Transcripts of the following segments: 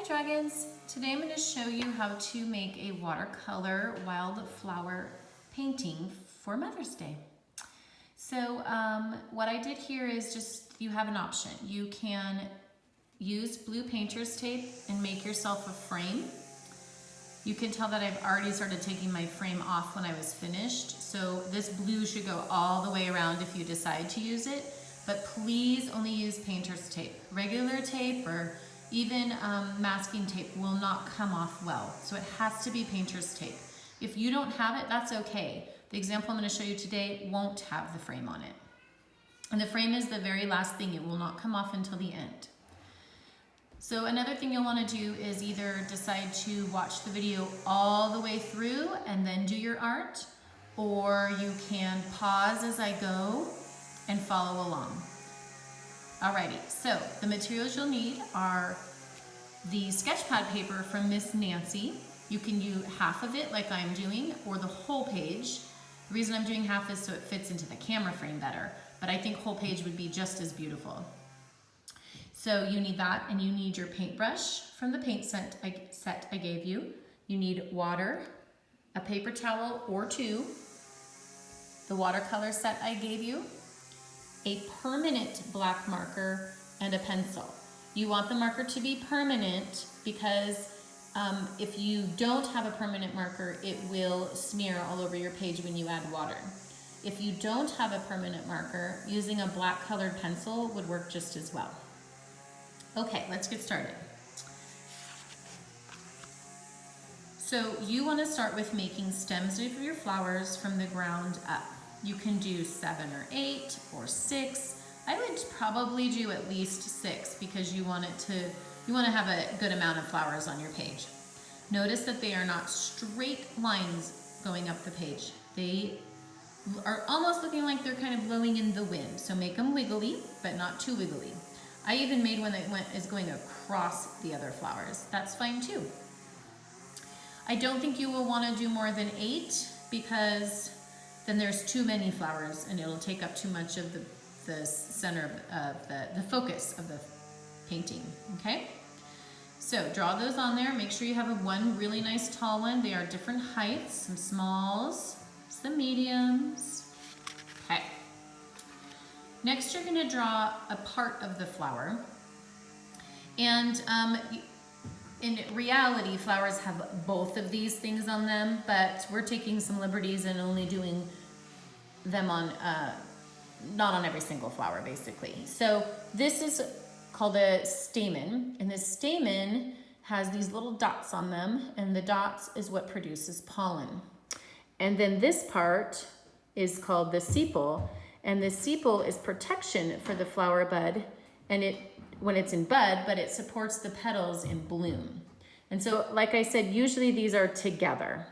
Hi Dragons! Today I'm going to show you how to make a watercolor wildflower painting for Mother's Day. So what I did here is just, you have an option. You can use blue painter's tape and make yourself a frame. You can tell that I've already started taking my frame off when I was finished. So this blue should go all the way around if you decide to use it, but please only use painter's tape. Regular tape or even masking tape will not come off well. So it has to be painter's tape. If you don't have it, that's okay. The example I'm going to show you today won't have the frame on it. And the frame is the very last thing. It will not come off until the end. So another thing you'll want to do is either decide to watch the video all the way through and then do your art, or you can pause as I go and follow along. Alrighty, so the materials you'll need are the sketch pad paper from Miss Nancy. You can use half of it like I'm doing, or the whole page. The reason I'm doing half is so it fits into the camera frame better, but I think whole page would be just as beautiful. So you need that, and you need your paintbrush from the paint set I gave you. You need water, a paper towel or two, the watercolor set I gave you, a permanent black marker, and a pencil. You want the marker to be permanent because if you don't have a permanent marker, it will smear all over your page when you add water. If you don't have a permanent marker, using a black colored pencil would work just as well. Okay, let's get started. So you want to start with making stems of your flowers from the ground up. You can do 7 or 8 or 6. I would probably do at least 6 because you want to have a good amount of flowers on your page. Notice that they are not straight lines going up the page. They are almost looking like they're kind of blowing in the wind. So make them wiggly, but not too wiggly. I even made one that is going across the other flowers. That's fine too. I don't think you will want to do more than 8 because then there's too many flowers and it'll take up too much of the center of the focus of the painting, okay? So draw those on there. Make sure you have one really nice tall one. They are different heights, some smalls, some mediums. Okay. Next, you're gonna draw a part of the flower. And in reality, flowers have both of these things on them, but we're taking some liberties and only doing them on, not on every single flower, basically. So this is called a stamen, and this stamen has these little dots on them, and the dots is what produces pollen. And then this part is called the sepal, and the sepal is protection for the flower bud, and when it's in bud, but it supports the petals in bloom. And so, like I said, usually these are together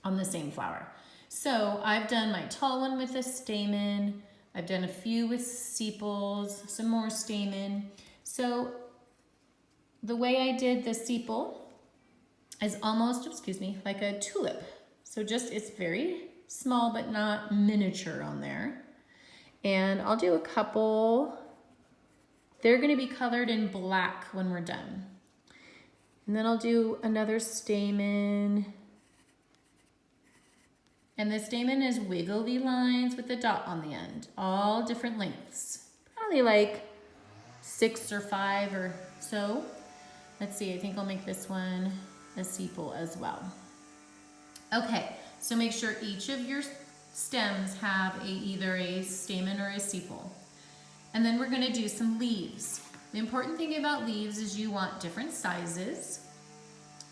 on the same flower. So I've done my tall one with a stamen. I've done a few with sepals, some more stamen. So the way I did the sepal is almost, like a tulip. So just, it's very small, but not miniature on there. And I'll do a couple. They're gonna be colored in black when we're done. And then I'll do another stamen. And the stamen is wiggly lines with a dot on the end, all different lengths. Probably like 6 or 5 or so. Let's see, I think I'll make this one a sepal as well. Okay, so make sure each of your stems have either a stamen or a sepal. And then we're gonna do some leaves. The important thing about leaves is you want different sizes.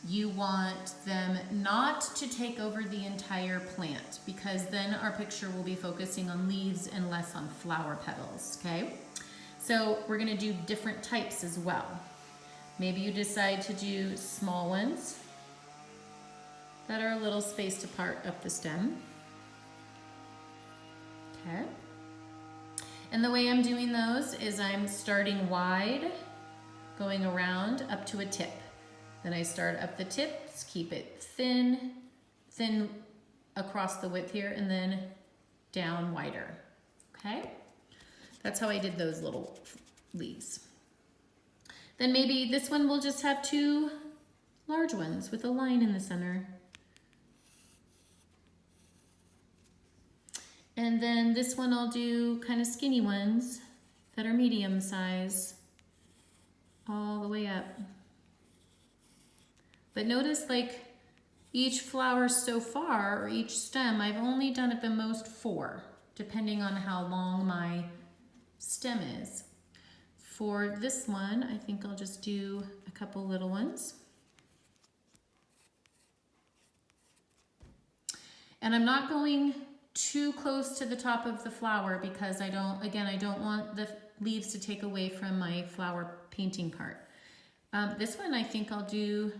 You want them not to take over the entire plant because then our picture will be focusing on leaves and less on flower petals, okay? So we're gonna do different types as well. Maybe you decide to do small ones that are a little spaced apart up the stem, okay? And the way I'm doing those is I'm starting wide, going around up to a tip. Then I start up the tips, keep it thin across the width here, and then down wider, okay? That's how I did those little leaves. Then maybe this one will just have 2 large ones with a line in the center. And then this one I'll do kind of skinny ones that are medium size all the way up. But notice like each flower so far, or each stem, I've only done at the most 4, depending on how long my stem is. For this one, I think I'll just do a couple little ones. And I'm not going too close to the top of the flower because I don't want the leaves to take away from my flower painting part. This one I think I'll do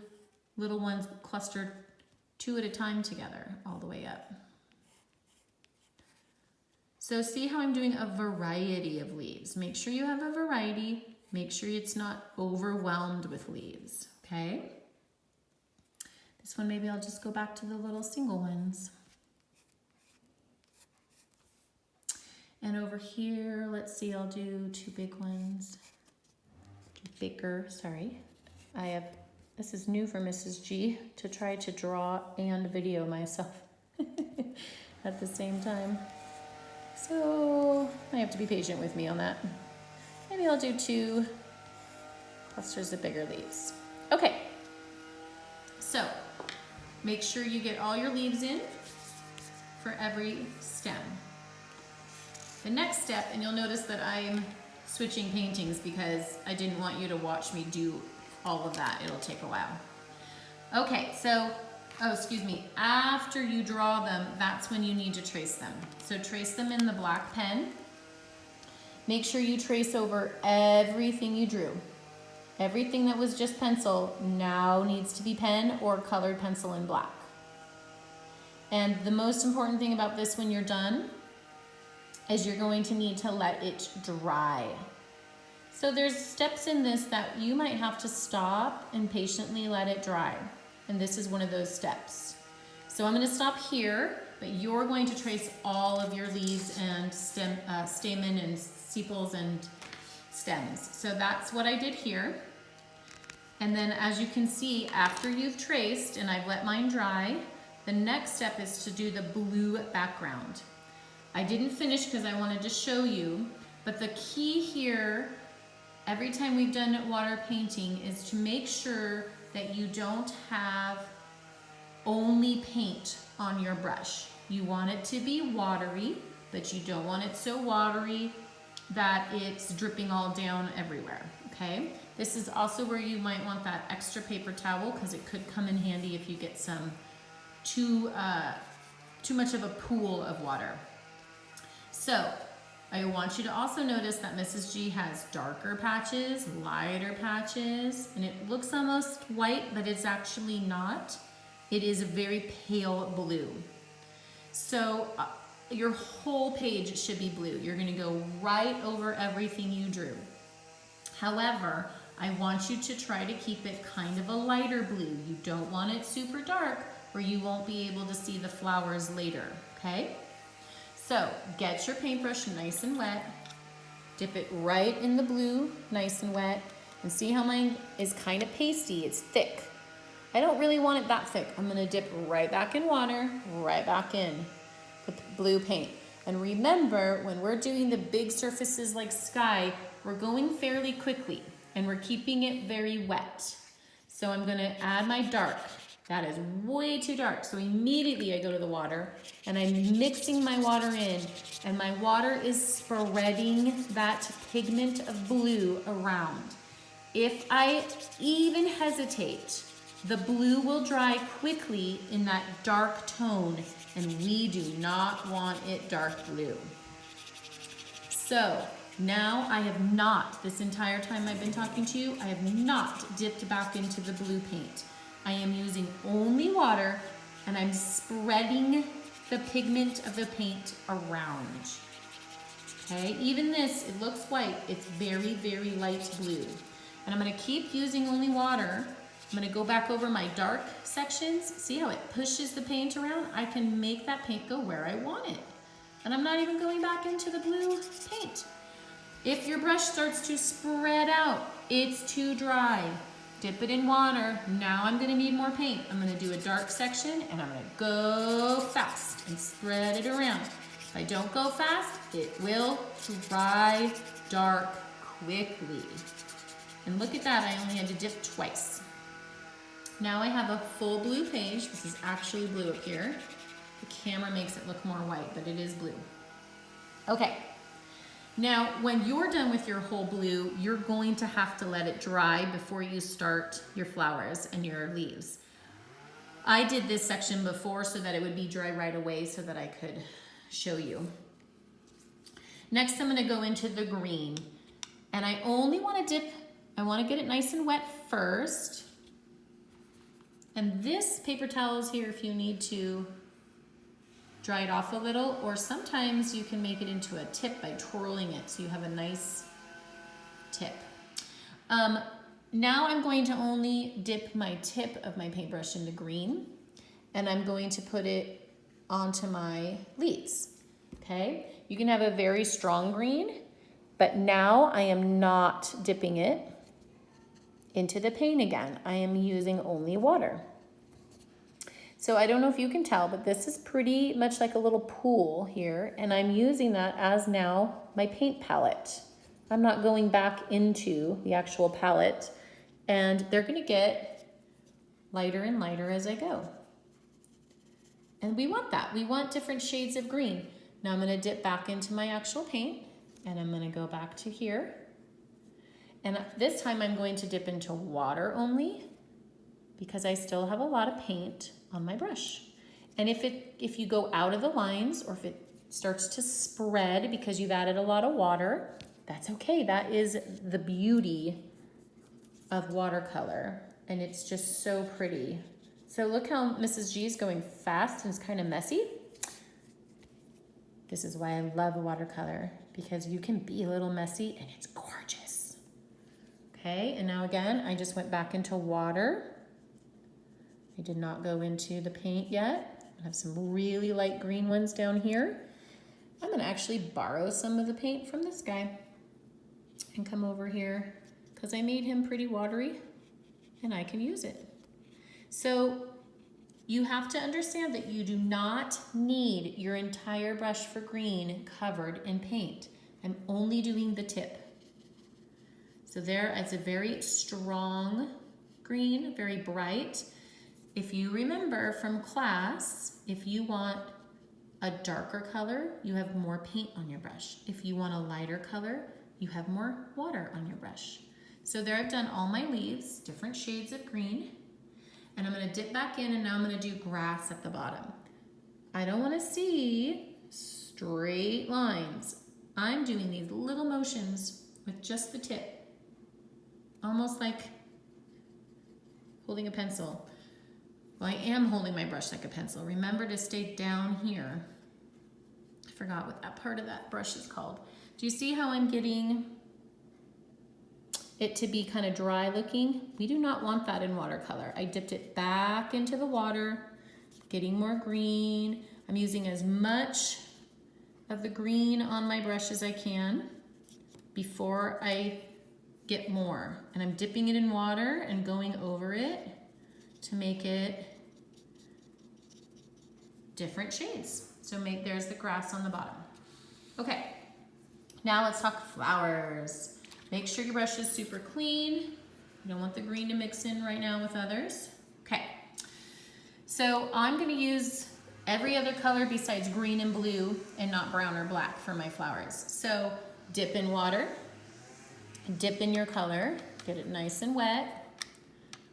little ones clustered 2 at a time together all the way up. So see how I'm doing a variety of leaves. Make sure you have a variety. Make sure it's not overwhelmed with leaves, okay? This one maybe I'll just go back to the little single ones. And over here, let's see, I'll do 2 big ones. Bigger, sorry. This is new for Mrs. G, to try to draw and video myself at the same time. So I have to be patient with me on that. Maybe I'll do 2 clusters of bigger leaves. Okay, so make sure you get all your leaves in for every stem. The next step, and you'll notice that I'm switching paintings because I didn't want you to watch me do all of that. It'll take a while. Okay, so, after you draw them, that's when you need to trace them. So trace them in the black pen. Make sure you trace over everything you drew. Everything that was just pencil now needs to be pen or colored pencil in black. And the most important thing about this when you're done is you're going to need to let it dry. So there's steps in this that you might have to stop and patiently let it dry. And this is one of those steps. So I'm gonna stop here, but you're going to trace all of your leaves and stamen and sepals and stems. So that's what I did here. And then as you can see, after you've traced, and I've let mine dry, the next step is to do the blue background. I didn't finish because I wanted to show you, but the key here, every time we've done water painting, is to make sure that you don't have only paint on your brush. You want it to be watery, but you don't want it so watery that it's dripping all down everywhere, okay? This is also where you might want that extra paper towel because it could come in handy if you get some too much of a pool of water. So I want you to also notice that Mrs. G has darker patches, lighter patches, and it looks almost white, but it's actually not. It is a very pale blue. So your whole page should be blue. You're gonna go right over everything you drew. However, I want you to try to keep it kind of a lighter blue. You don't want it super dark or you won't be able to see the flowers later, okay? So get your paintbrush nice and wet, dip it right in the blue, nice and wet, and see how mine is kind of pasty, it's thick. I don't really want it that thick. I'm gonna dip right back in water, right back in the blue paint. And remember, when we're doing the big surfaces like sky, we're going fairly quickly and we're keeping it very wet. So I'm gonna add my dark. That is way too dark. So immediately I go to the water and I'm mixing my water in, and my water is spreading that pigment of blue around. If I even hesitate, the blue will dry quickly in that dark tone, and we do not want it dark blue. So now I have not, this entire time I've been talking to you, I have not dipped back into the blue paint. I am using only water and I'm spreading the pigment of the paint around. Okay, even this, it looks white, it's very, very light blue. And I'm gonna keep using only water. I'm gonna go back over my dark sections. See how it pushes the paint around? I can make that paint go where I want it. And I'm not even going back into the blue paint. If your brush starts to spread out, It's too dry. Dip it in water. Now I'm gonna need more paint. I'm gonna do a dark section and I'm gonna go fast and spread it around. If I don't go fast, it will dry dark quickly. And look at that, I only had to dip twice. Now I have a full blue page. This is actually blue up here. The camera makes it look more white, but it is blue. Okay. Now, when you're done with your whole blue, you're going to have to let it dry before you start your flowers and your leaves. I did this section before so that it would be dry right away so that I could show you. Next, I'm gonna go into the green. And I only wanna dip, I wanna get it nice and wet first. And this paper towel is here if you need to dry it off a little, or sometimes you can make it into a tip by twirling it so you have a nice tip. Now I'm going to only dip my tip of my paintbrush into green, and I'm going to put it onto my leaves, okay? You can have a very strong green, but now I am not dipping it into the paint again. I am using only water. So I don't know if you can tell, but this is pretty much like a little pool here, and I'm using that as now my paint palette. I'm not going back into the actual palette, and they're gonna get lighter and lighter as I go. And we want that. We want different shades of green. Now I'm gonna dip back into my actual paint, and I'm gonna go back to here. And this time I'm going to dip into water only, because I still have a lot of paint on my brush. And if you go out of the lines, or if it starts to spread because you've added a lot of water, that's okay. That is the beauty of watercolor, and it's just so pretty. So look how Mrs. G is going fast and it's kind of messy. This is why I love watercolor, because you can be a little messy and it's gorgeous. Okay, and now again, I just went back into water. I did not go into the paint yet. I have some really light green ones down here. I'm gonna actually borrow some of the paint from this guy and come over here, because I made him pretty watery and I can use it. So you have to understand that you do not need your entire brush for green covered in paint. I'm only doing the tip. So there, it's a very strong green, very bright. If you remember from class, if you want a darker color, you have more paint on your brush. If you want a lighter color, you have more water on your brush. So there I've done all my leaves, different shades of green, and I'm gonna dip back in, and now I'm gonna do grass at the bottom. I don't wanna see straight lines. I'm doing these little motions with just the tip, almost like holding a pencil. Well, I am holding my brush like a pencil. Remember to stay down here. I forgot what that part of that brush is called. Do you see how I'm getting it to be kind of dry looking? We do not want that in watercolor. I dipped it back into the water, getting more green. I'm using as much of the green on my brush as I can before I get more. And I'm dipping it in water and going over it to make it different shades. So there's the grass on the bottom. Okay, now let's talk flowers. Make sure your brush is super clean. You don't want the green to mix in right now with others. Okay, so I'm gonna use every other color besides green and blue and not brown or black for my flowers. So dip in water, dip in your color, get it nice and wet.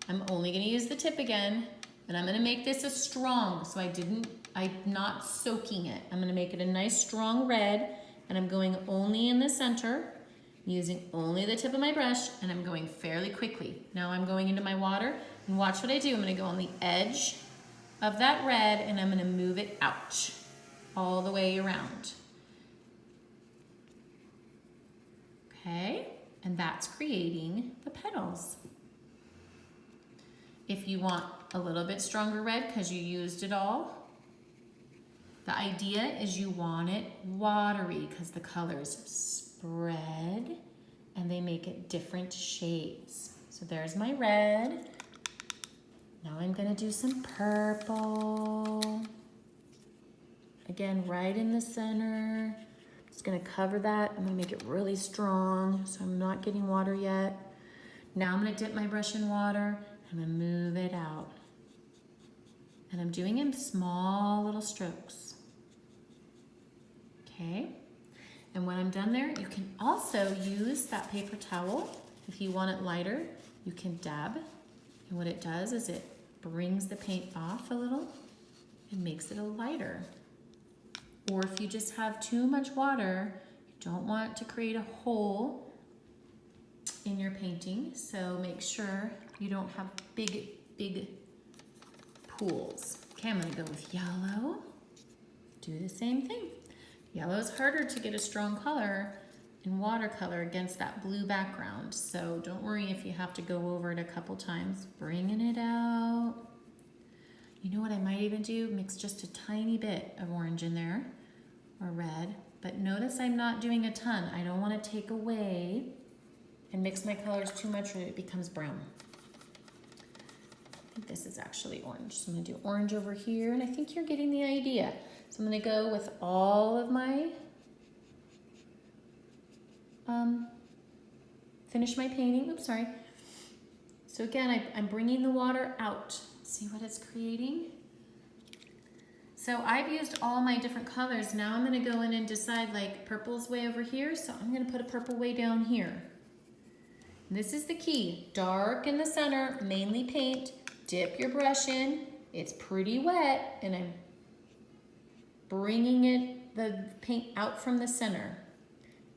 I'm only gonna use the tip again, and I'm gonna make this a strong, so I'm not soaking it. I'm gonna make it a nice strong red, and I'm going only in the center, using only the tip of my brush, and I'm going fairly quickly. Now I'm going into my water, and watch what I do. I'm gonna go on the edge of that red, and I'm gonna move it out all the way around. Okay, and that's creating the petals. If you want a little bit stronger red because you used it all, the idea is you want it watery because the colors spread and they make it different shades. So there's my red. Now I'm gonna do some purple. Again, right in the center. Just gonna cover that. I'm gonna make it really strong, so I'm not getting water yet. Now I'm gonna dip my brush in water. I'm gonna move it out. And I'm doing in small little strokes. Okay, and when I'm done there, you can also use that paper towel. If you want it lighter, you can dab. And what it does is it brings the paint off a little and makes it a lighter. Or if you just have too much water, you don't want to create a hole in your painting, so make sure you don't have big pools. Okay, I'm gonna go with yellow. Do the same thing. Yellow is harder to get a strong color in watercolor against that blue background, so don't worry if you have to go over it a couple times. Bringing it out. You know what I might even do? Mix just a tiny bit of orange in there, or red, but notice I'm not doing a ton. I don't want to take away and mix my colors too much or it becomes brown. I think this is actually orange, so I'm gonna do orange over here, and I think you're getting the idea. So I'm gonna go with all of my, finish my painting, oops, sorry. So again, I'm bringing the water out. See what it's creating? So I've used all my different colors. Now I'm gonna go in and decide, like, purple's way over here, so I'm gonna put a purple way down here. And this is the key. Dark in the center, mainly paint. Dip your brush in. It's pretty wet, and I'm bringing the paint out from the center.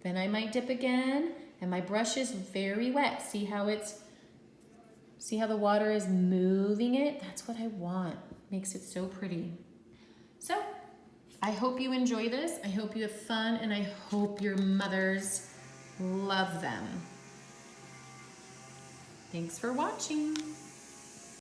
Then I might dip again, and my brush is very wet. See how the water is moving it? That's what I want. Makes it so pretty. So, I hope you enjoy this. I hope you have fun, and I hope your mothers love them. Thanks for watching.